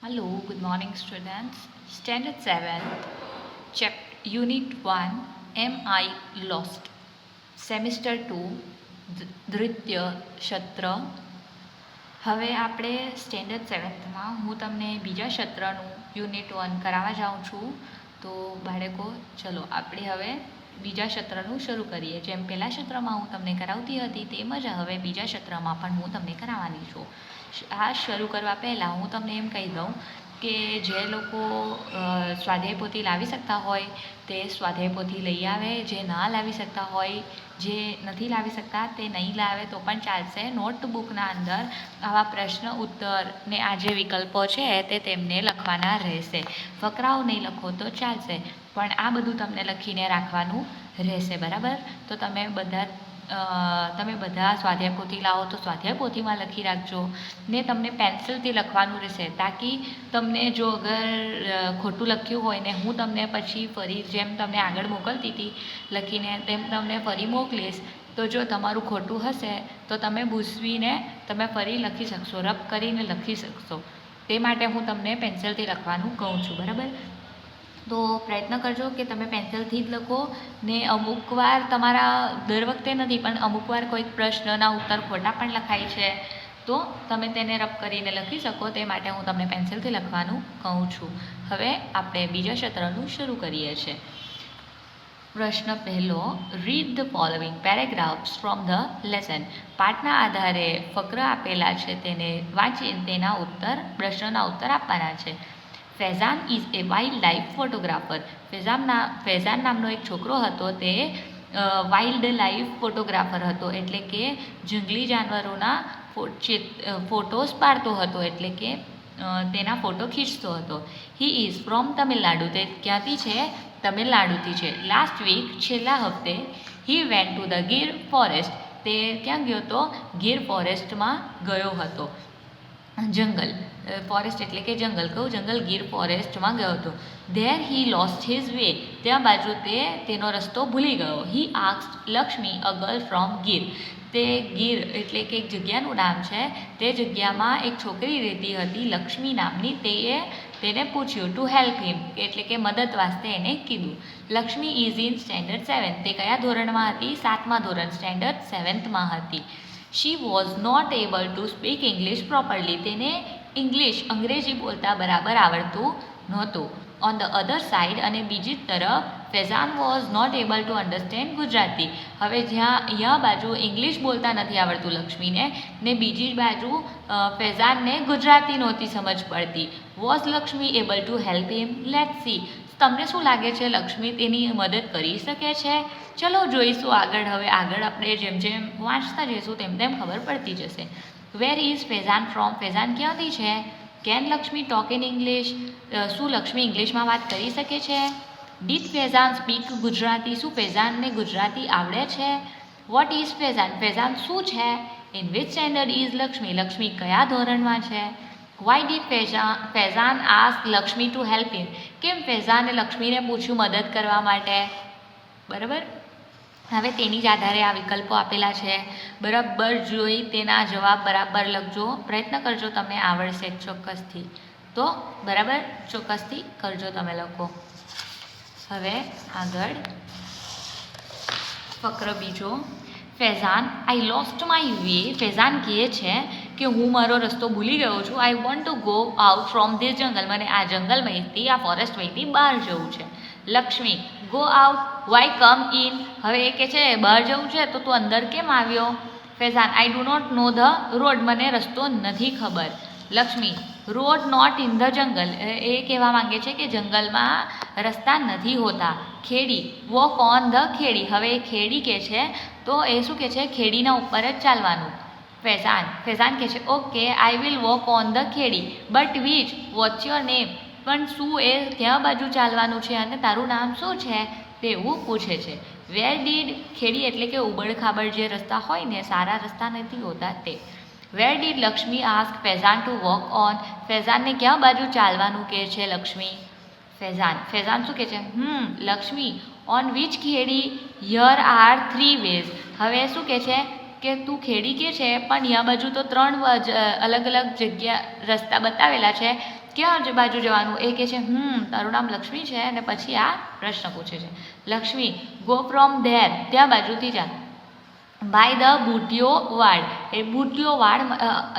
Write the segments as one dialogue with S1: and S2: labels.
S1: Hello, good morning students. Standard 7, Unit 1, Am I Lost? Semester 2, દ્વિતીય સત્ર. હવે આપણે સ્ટેન્ડર્ડ 7માં હું તમને બીજા સત્રનું યુનિટ 1 કરાવવા જાઉં છું. તો બાળકો ચલો આપણે હવે બીજા સત્રનું શરૂ કરીએ. જેમ પહેલાં સત્રમાં હું તમને કરાવતી હતી તેમ જ હવે બીજા સત્રમાં પણ હું તમને કરાવવાની છું. આ શરૂ કરવા પહેલાં હું તમને એમ કહી દઉં કે જે લોકો સ્વાધ્યાય પોથી લાવી શકતા હોય તે સ્વાધ્યાય પોથી લઈ આવે, જે ના લાવી શકતા હોય, જે નથી લાવી શકતા તે નહીં લાવે તો પણ ચાલશે. નોટબુકના અંદર આવા પ્રશ્ન ઉત્તર ને આ જે વિકલ્પો છે તે તેમને લખવાના રહેશે. ફકરાઓ નહીં લખો તો ચાલશે, પણ આ બધું તમને લખીને રાખવાનું રહેશે. બરાબર? તો તમે બધા સ્વાધ્યાય પોથી લાવો તો સ્વાધ્યાય પોથીમાં લખી રાખજો ને તમને પેન્સિલથી લખવાનું રહેશે, તાકી તમને જો અગર ખોટું લખ્યું હોય ને હું તમને પછી ફરી જેમ તમને આગળ મોકલતી હતી લખીને તેમ તમને ફરી મોકલીશ, તો જો તમારું ખોટું હશે તો તમે ભૂસવીને તમે ફરી લખી શકશો, રબ કરીને લખી શકશો. તે માટે હું તમને પેન્સિલથી લખવાનું કહું છું. બરાબર? તો પ્રયત્ન કરજો કે તમે પેન્સિલથી જ લખો ને અમુક વાર તમારા દર વખતે નથી પણ અમુક વાર કોઈક પ્રશ્નના ઉત્તર ખોટા પણ લખાય છે તો તમે તેને રબ કરીને લખી શકો. તે માટે હું તમને પેન્સિલથી લખવાનું કહું છું. હવે આપણે બીજા સત્રનું શરૂ કરીએ છીએ. પ્રશ્ન પહેલો, read the following paragraphs from the lesson. પાઠના આધારે ફકરા આપેલા છે તેને વાંચીને તેના પ્રશ્નના ઉત્તર આપવાના છે. Faizan is A wild life photographer. Faizan નામનો એક છોકરો હતો, તે વાઇલ્ડ લાઈફ ફોટોગ્રાફર હતો, એટલે કે જંગલી જાનવરોના ફોટોસ પાડતો હતો, એટલે કે તેના ફોટો ખીંચતો હતો. He is from Tamil Nadu. તે ક્યાંથી છે? તમિલનાડુથી છે. લાસ્ટ વીક છેલ્લા હપ્તે he went to the Gir forest. તે ક્યાં ગયો હતો? ગીર ફોરેસ્ટમાં ગયો હતો. જંગલ, ફોરેસ્ટ એટલે કે જંગલ, જંગલ ગીર ફોરેસ્ટમાં ગયો હતો. There he lost his way. ત્યાં બાજુ તેનો રસ્તો ભૂલી ગયો. He asked Lakshmi a girl from Gir. તે ગીર એટલે કે એક જગ્યાનું નામ છે, તે જગ્યામાં એક છોકરી રહેતી હતી લક્ષ્મી નામની. તેને પૂછ્યું ટુ હેલ્પ હિમ, એટલે કે મદદ વાસ્તે એને કીધું. Lakshmi is in standard 7. તે કયા ધોરણમાં હતી? 7મા ધોરણ, સ્ટેન્ડર્ડ 7માં હતી. She was not able to speak English properly. તેને અંગ્રેજી બોલતા બરાબર આવડતું નહોતું. ઓન ધ અધર સાઇડ, અને બીજી તરફ Faizan was not able to understand Gujarati. હવે અહીંયા બાજુ ઇંગ્લિશ બોલતા નથી આવડતું લક્ષ્મીને, ને બીજી બાજુ ફૈઝાનને ગુજરાતી નહોતી સમજ પડતી. Was Lakshmi able to help him? Let's see. તમને શું લાગે છે લક્ષ્મી તેની મદદ કરી શકે છે? ચલો જોઈશું આગળ. હવે આગળ આપણે જેમ જેમ વાંચતા જઈશું તેમ તેમ ખબર પડતી જશે. Where is Faizan from? Faizan ક્યાંથી છે? Can Lakshmi talk in English? શું લક્ષ્મી ઇંગ્લિશમાં વાત કરી શકે છે? Did Faizan speak Gujarati? શું ફૈઝાનને ગુજરાતી આવડે છે? What is Faizan? ફૈઝાન શું છે? In which standard is Lakshmi? Lakshmi કયા ધોરણમાં છે? Why did Faizan ask Lakshmi to help him? કેમ ફૈઝાને લક્ષ્મીને પૂછ્યું મદદ કરવા માટે? બરાબર? હવે તેની જ આધારે આ વિકલ્પો આપેલા છે, બરાબર જોઈ તેના જવાબ બરાબર લખજો. પ્રયત્ન કરજો, તમને આવડશે ચોક્કસથી. તો બરાબર ચોક્કસથી કરજો તમે લોકો. હવે આગળ ફકરો બીજો, Faizan I lost my way. Faizan કહે છે કે હું મારો રસ્તો ભૂલી ગયો છું. I want to go out from this jungle. મને આ જંગલમાંથી, આ ફોરેસ્ટમાંથી બહાર જવું છે. Lakshmi go out, why come in? હવે એ કહે છે બહાર જવું છે તો તું અંદર કેમ આવ્યો? Faizan I do not know the road. મને રસ્તો નથી ખબર. Lakshmi road not in the jungle. એ કહેવા માંગે છે કે જંગલમાં રસ્તા નથી હોતા. ખેડી વોક ઓન ધ ખેડી. હવે એ ખેડી કહે છે તો એ શું કહે છે? ખેડીના ઉપર જ ચાલવાનું. ફૈઝાન કહે છે okay I will walk on the ખેડી, but which? What's your name? પણ શું એ ક્યાં બાજુ ચાલવાનું છે અને તારું નામ શું છે તેવું પૂછે છે. Where did? ખેડી એટલે કે ઉબડખાબડ જે રસ્તા હોય ને, સારા રસ્તા નથી હોતા તે. Where did Lakshmi ask Faizan to walk on? ફૈઝાનને ક્યાં બાજુ ચાલવાનું કહે છે લક્ષ્મી? ફૈઝાન શું કહે છે? લક્ષ્મી ઓન વિચ ખેડી? Here are 3 ways. હવે શું કહે છે કે તું ખેડી કે છે પણ અહીંયા બાજુ તો 3 અલગ અલગ જગ્યા રસ્તા બતાવેલા છે, ક્યાં બાજુ જવાનું? એ કહે છે તારું નામ લક્ષ્મી છે અને પછી આ પ્રશ્ન પૂછે છે. લક્ષ્મી ગો ફ્રોમ ધેર, ત્યાં બાજુથી જા. બાય ધ બુટિયો વાડ, એ બુટિયો વાડ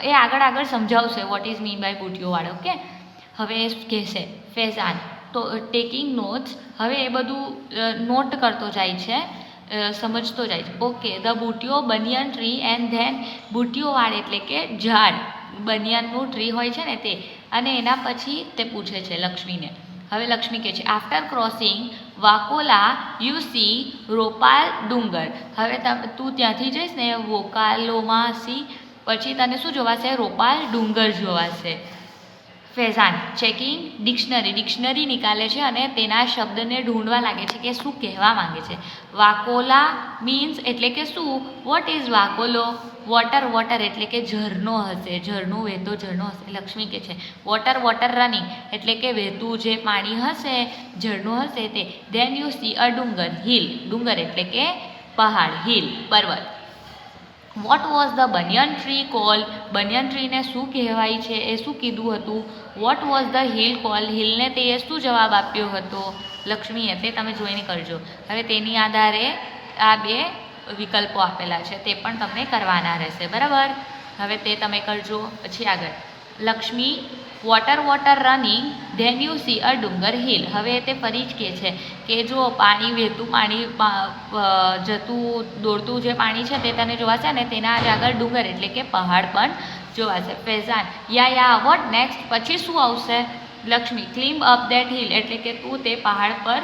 S1: એ આગળ સમજાવશે વોટ ઇઝ મીન બાય બુટિયો વાડ. ઓકે, હવે એ કહેશે ફેઝાન તો ટેકિંગ નોટ્સ, હવે એ બધું નોટ કરતો જાય છે, સમજતો જાય છે. ઓકે, ધ બુટિયો બનિયન ટ્રી એન્ડ ધેન બુટિયો વાડ એટલે કે ઝાડ, બનિયનનું ટ્રી હોય છે ને તે, અને એના પછી તે પૂછે છે લક્ષ્મીને. હવે લક્ષ્મી કહે છે આફ્ટર ક્રોસિંગ વાકોલા યુ સી રોપાલ ડુંગર. હવે તું ત્યાંથી જઈશ ને વોકાલોમાં સી, પછી તને શું જોવાશે? રોપાલ ડુંગર જોવાશે. ફેઝાન ચેકિંગ ડિક્શનરી નિકાલે છે અને તેના શબ્દને ઢૂંઢવા લાગે છે કે શું કહેવા માંગે છે. વાકોલા મીન્સ એટલે કે શું? What is વાકોલો? વોટર એટલે કે ઝરણો હશે, ઝરણું વહેતો ઝરણો હશે. લક્ષ્મી કહે છે વોટર રનિંગ એટલે કે વહેતું જે પાણી હશે, ઝરણું હશે તે. ધેન યુ સી અ ડુંગર, હિલ, ડુંગર એટલે કે પહાડ, હિલ પર્વત. What was the banyan tree call, banyan ટ્રીને શું કહેવાય છે એ શું કીધું હતું? What was the hill call, હિલને તે શું જવાબ આપ્યો હતો લક્ષ્મીએ? તે તમે જોઈને કરજો. હવે તેની આધારે આ બે વિકલ્પો આપેલા છે તે પણ તમને કરવાના રહેશે, બરાબર? હવે તે તમે કરજો. પછી આગળ Lakshmi water running then you see a ડુંગર હિલ. હવે તે ફરી જ કહે છે કે જો પાણી વહેતું પાણી જતું દોડતું જે પાણી છે તે તને જોવાશે ને તેના જ આગળ ડુંગર એટલે કે પહાડ પણ જોવાશે. ફેઝાન યા વોટ નેક્સ્ટ, પછી શું આવશે? લક્ષ્મી ક્લિમ્બ અપ ધેટ હિલ એટલે કે તું તે પહાડ પર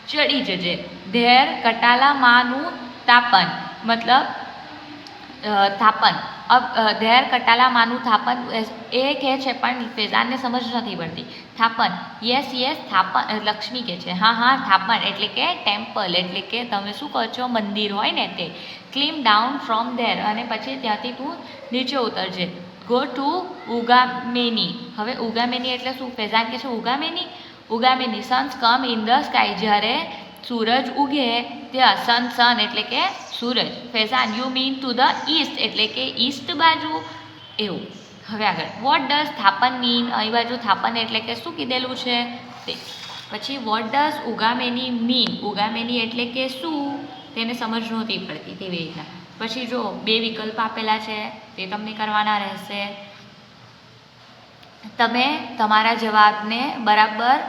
S1: ચડી જજે. ધેર કટાલામાંનું તાપન મતલબ થાપન. ધેર કટાલામાંનું થાપન એ કહે છે પણ ફેઝાનને સમજ નથી પડતી. થાપન યસ થાપન, લક્ષ્મી કહે છે હા થાપન એટલે કે ટેમ્પલ એટલે કે તમે શું કહો છો મંદિર હોય ને તે. ક્લિમ્બ ડાઉન ફ્રોમ ધેર અને પછી ત્યાંથી તું નીચે ઉતરજે. Go to ઉગામેની. હવે ઉગામેની એટલે શું? ફેઝાન કહે છે ઉગામેની suns come in the sky, જ્યારે સૂરજ ઉગે ત્યાં સન એટલે કે સૂરજ. Faizan you mean to the east એટલે કે ઈસ્ટ બાજુ, એવું. હવે આગળ વોટ ડઝ થાપન મીન, અહીં બાજુ થાપન એટલે કે શું કીધેલું છે તે. પછી વોટ ડઝ ઉગામેની મીન, ઉગામેની એટલે કે શું તેને સમજ નહોતી પડતી તેવી રીતના. પછી જો બે વિકલ્પ આપેલા છે તે તમને કરવાના રહેશે. તમે તમારા જવાબને બરાબર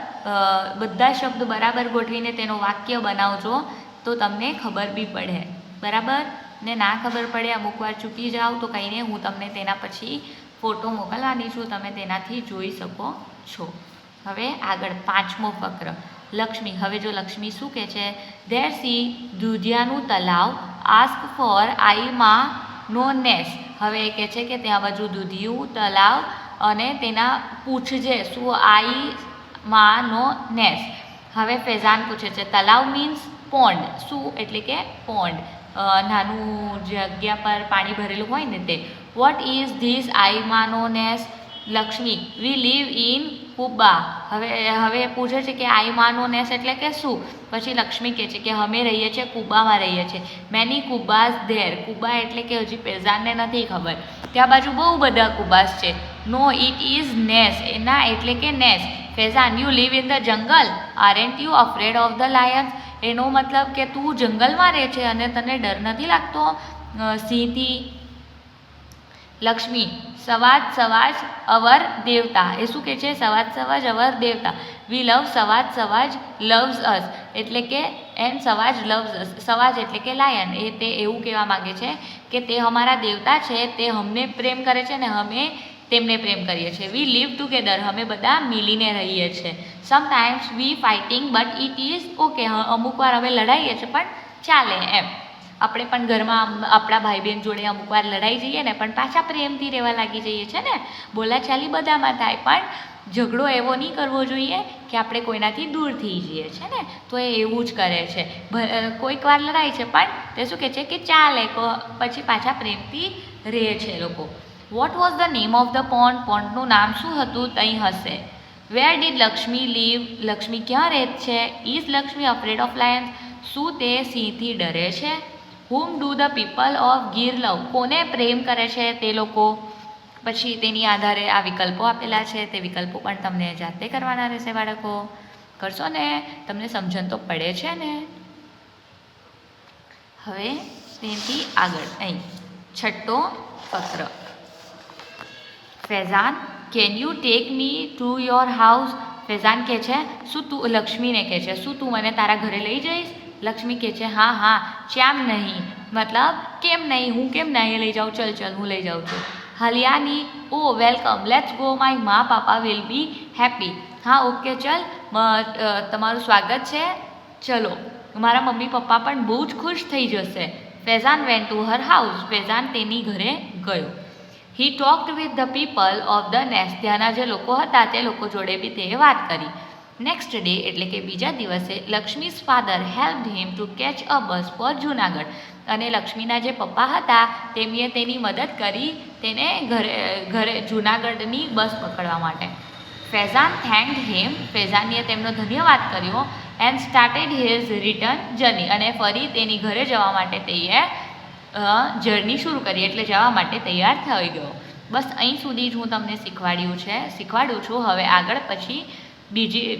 S1: બધા શબ્દ બરાબર ગોઠવીને તેનો વાક્ય બનાવજો તો તમને ખબર બી પડે, બરાબર? ને ના ખબર પડે અમુક વાર ચૂકી જાઓ તો કંઈ નહીં, હું તમને તેના પછી ફોટો મોકલવાની છું, તમે તેનાથી જોઈ શકો છો. હવે આગળ પાંચમો ફકર લક્ષ્મી. હવે જો લક્ષ્મી શું કહે છે? There C દૂધિયાનું Talav ask for આઈમાં નો નેસ. હવે એ કહે છે કે ત્યાં બાજુ દૂધિયું તલાવ અને તેના પૂછજે શું આઈમાં નો નેસ. હવે ફેઝાન પૂછે છે તલાવ મીન્સ પોન્ડ, શું એટલે કે પોન્ડ, નાનું જગ્યા પર પાણી ભરેલું હોય ને તે. વોટ ઇઝ ધીસ આઈમાં નો nes? Lakshmi we live in કુબા. હવે પૂછે છે કે આઈમાં નો નેસ એટલે કે શું? પછી લક્ષ્મી કહે છે કે અમે રહીએ છીએ કુબામાં રહીએ છીએ. મેની કુબાસ ધેર, કુબા એટલે કે હજી ફેઝાનને નથી ખબર, ત્યાં બાજુ બહુ બધા કુબાસ છે. નો ઇટ ઇઝ નેસ, એના એટલે કે નેસ. Faizan you live in the jungle aren't you afraid of the lions. એનો મતલબ કે તું જંગલમાં રહે છે અને તને ડર નથી લાગતો સિંહથી. લક્ષ્મી સવાજ અવર દેવતા. એ શું કહે છે? સવાજ અવર દેવતા. વી લવ સવાજ લવ્સ અસ એટલે કે એન્ડ સવાજ લવ્સ અસ. સવાજ એટલે કે લાયન, એ તે એવું કહેવા માગે છે કે તે અમારા દેવતા છે, તે અમને પ્રેમ કરે છે ને અમે તેમને પ્રેમ કરીએ છીએ. વી લીવ ટુગેધર, અમે બધા મિલીને રહીએ છીએ. Sometimes we fighting but it is okay, અમુક વાર અમે લડાઈએ છીએ પણ ચાલે એમ. આપણે પણ ઘરમાં આપણા ભાઈ બહેન જોડે અમુક વાર લડાઈ જઈએ ને પણ પાછા પ્રેમથી રહેવા લાગી જઈએ છે ને. બોલાચાલી બધામાં થાય પણ ઝઘડો એવો નહીં કરવો જોઈએ કે આપણે કોઈનાથી દૂર થઈ જઈએ છે ને, તો એ એવું જ કરે છે. કોઈક વાર લડાઈ છે પણ તે શું કહે છે કે ચાલે, પછી પાછા પ્રેમથી રહે છે લોકો. What was the name of the pond, પોન્ડનું નામ શું હતું ત્યાં હશે. Where did Lakshmi live, Lakshmi ક્યાં રહે છે. Is Lakshmi afraid of lions, શું તે સિંહથી ડરે છે. Whom do the people of Gir love, કોને પ્રેમ કરે છે તે લોકો. પછી તેની આધારે આ વિકલ્પો આપેલા છે, તે વિકલ્પો પણ તમને જાતે કરવાના રહેશે બાળકો. કરશો ને? તમને સમજણ તો પડે છે ને? હવે તેનાથી આગળ અહીં છઠ્ઠો ફકર. Faizan, can you take me to your house? Faizan કહે છે શું તું, લક્ષ્મીને કહે છે શું તું મને તારા ઘરે લઈ જઈશ? લક્ષ્મી કહે છે હા હા, શ્યામ નહીં, મતલબ કેમ નહીં, હું કેમ નહીં લઈ જાઉં, ચલ ચલ હું લઈ જાઉં છું. હલિયાની, ઓ વેલકમ, લેટ્સ ગો, માય મા પાપા વિલ બી હેપી. હા ઓકે ચલ, તમારું સ્વાગત છે, ચલો, મારા મમ્મી પપ્પા પણ બહુ જ ખુશ થઈ જશે. Faizan went to her house. Faizan તેની ઘરે ગયો. He talked with the people of the nest. ત્યાંના જે લોકો હતા તે લોકો જોડે બી તે વાત કરી. નેક્સ્ટ ડે એટલે કે બીજા દિવસે Lakshmi's father helped him to catch a bus for Junagadh. અને લક્ષ્મીના જે પપ્પા હતા તેમણે તેની મદદ કરી તેને ઘરે જૂનાગઢની બસ પકડવા માટે. ફૈઝાન થેન્ક્ડ હિમ. ફૈઝાનીએ તેમનો ધન્યવાદ કર્યો. And started his return journey. અને ફરી તેની ઘરે જવા માટે તેએ જર્ની શરૂ કરી, એટલે જવા માટે તૈયાર થઈ ગયો. બસ અહીં સુધી જ હું તમને શીખવાડું છું. હવે આગળ પછી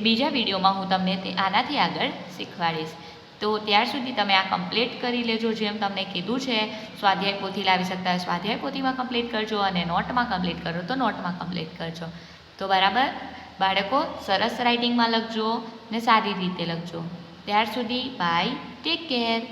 S1: બીજા વિડીયોમાં હું તમને આનાથી આગળ શીખવાડીશ. તો ત્યાર સુધી તમે આ કમ્પ્લીટ કરી લેજો. જેમ તમને કીધું છે સ્વાધ્યાય પોથી લાવી શકતા હોય સ્વાધ્યાય પોથીમાં કમ્પ્લીટ કરજો, અને નોટમાં કમ્પ્લીટ કરો તો નોટમાં કમ્પ્લીટ કરજો. તો બરાબર બાળકો, સરસ રાઇટિંગમાં લખજો ને સારી રીતે લખજો. ત્યાર સુધી બાય, ટેક કેર.